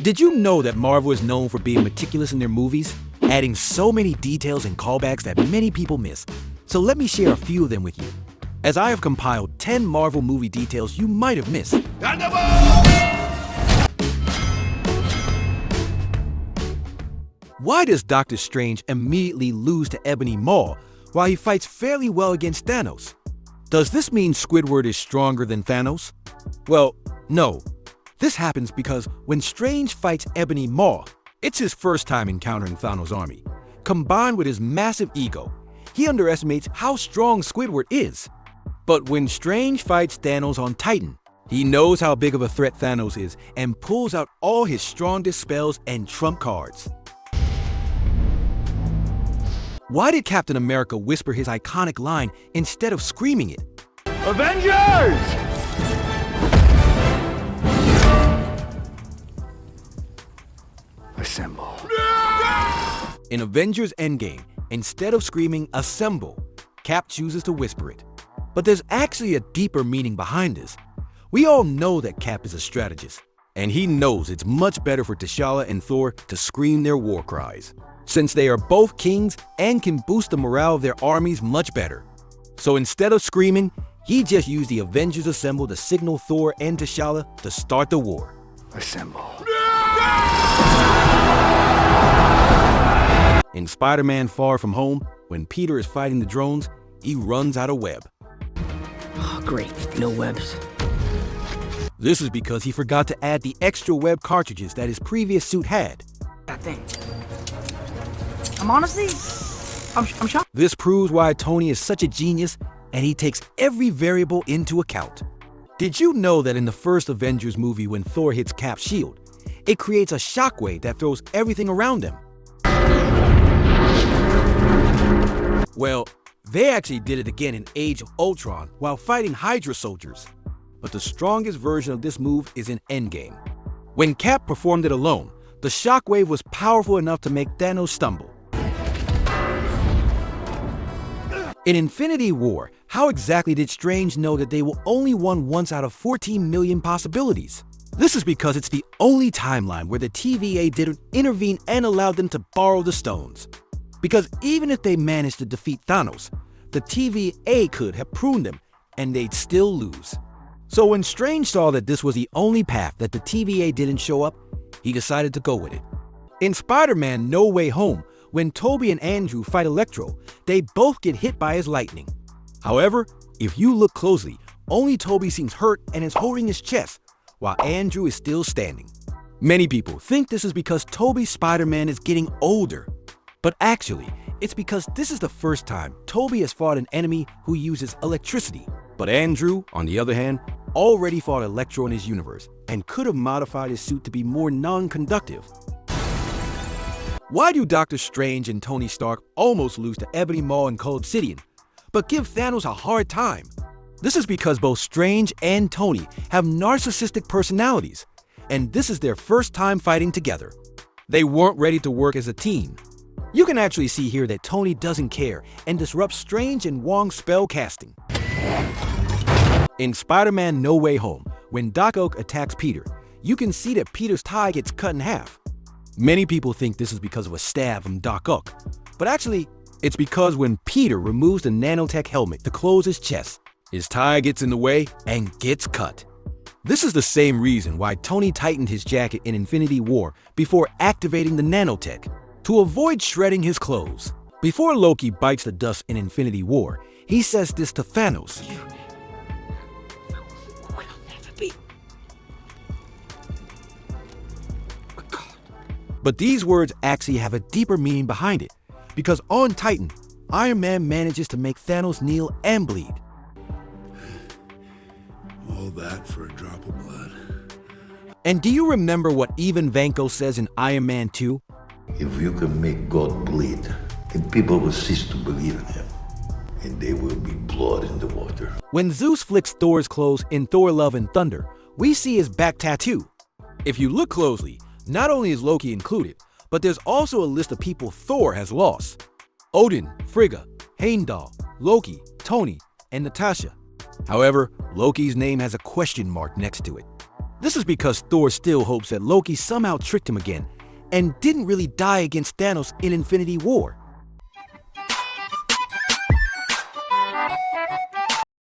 Did you know that Marvel is known for being meticulous in their movies, adding so many details and callbacks that many people miss? So let me share a few of them with you, as I have compiled 10 Marvel movie details you might have missed. Why does Doctor Strange immediately lose to Ebony Maw while he fights fairly well against Thanos? Does this mean Squidward is stronger than Thanos? Well, no. This happens because when Strange fights Ebony Maw, it's his first time encountering Thanos' army. Combined with his massive ego, he underestimates how strong Squidward is. But when Strange fights Thanos on Titan, he knows how big of a threat Thanos is and pulls out all his strongest spells and trump cards. Why did Captain America whisper his iconic line instead of screaming it? Avengers! Assemble. In Avengers Endgame, instead of screaming "Assemble," Cap chooses to whisper it. But there's actually a deeper meaning behind this. We all know that Cap is a strategist, and he knows it's much better for T'Challa and Thor to scream their war cries, since they are both kings and can boost the morale of their armies much better. So instead of screaming, he just used the Avengers Assemble to signal Thor and T'Challa to start the war. Assemble. In Spider-Man Far From Home, when Peter is fighting the drones, he runs out of web. Oh, great, no webs. This is because he forgot to add the extra web cartridges that his previous suit had. That thing. I'm shocked. This proves why Tony is such a genius, and he takes every variable into account. Did you know that in the first Avengers movie when Thor hits Cap's shield, it creates a shockwave that throws everything around him? Well, they actually did it again in Age of Ultron while fighting Hydra soldiers. But the strongest version of this move is in Endgame. When Cap performed it alone, the shockwave was powerful enough to make Thanos stumble. In Infinity War, how exactly did Strange know that they will only won once out of 14 million possibilities? This is because it's the only timeline where the TVA didn't intervene and allowed them to borrow the stones. Because even if they managed to defeat Thanos, the TVA could have pruned them, and they'd still lose. So when Strange saw that this was the only path that the TVA didn't show up, he decided to go with it. In Spider-Man No Way Home, when Tobey and Andrew fight Electro, they both get hit by his lightning. However, if you look closely, only Tobey seems hurt and is holding his chest, while Andrew is still standing. Many people think this is because Tobey's Spider-Man is getting older. But actually, it's because this is the first time Tobey has fought an enemy who uses electricity. But Andrew, on the other hand, already fought Electro in his universe and could have modified his suit to be more non-conductive. Why do Doctor Strange and Tony Stark almost lose to Ebony Maw and Cull Obsidian, but give Thanos a hard time? This is because both Strange and Tony have narcissistic personalities, and this is their first time fighting together. They weren't ready to work as a team. You can actually see here that Tony doesn't care and disrupts Strange and Wong's spell casting. In Spider-Man No Way Home, when Doc Ock attacks Peter, you can see that Peter's tie gets cut in half. Many people think this is because of a stab from Doc Ock, but actually, it's because when Peter removes the nanotech helmet to close his chest, his tie gets in the way and gets cut. This is the same reason why Tony tightened his jacket in Infinity War before activating the nanotech, to avoid shredding his clothes. Before Loki bites the dust in Infinity War, he says this to Thanos. But these words actually have a deeper meaning behind it, because on Titan, Iron Man manages to make Thanos kneel and bleed. All that for a drop of blood. And do you remember what Ivan Vanko says in Iron Man 2? If you can make God bleed, then people will cease to believe in him, and there will be blood in the water. When Zeus flicks Thor's clothes in Thor Love and Thunder, we see his back tattoo. If you look closely, not only is Loki included, but there's also a list of people Thor has lost. Odin, Frigga, Heimdall, Loki, Tony, and Natasha. However, Loki's name has a question mark next to it. This is because Thor still hopes that Loki somehow tricked him again and didn't really die against Thanos in Infinity War.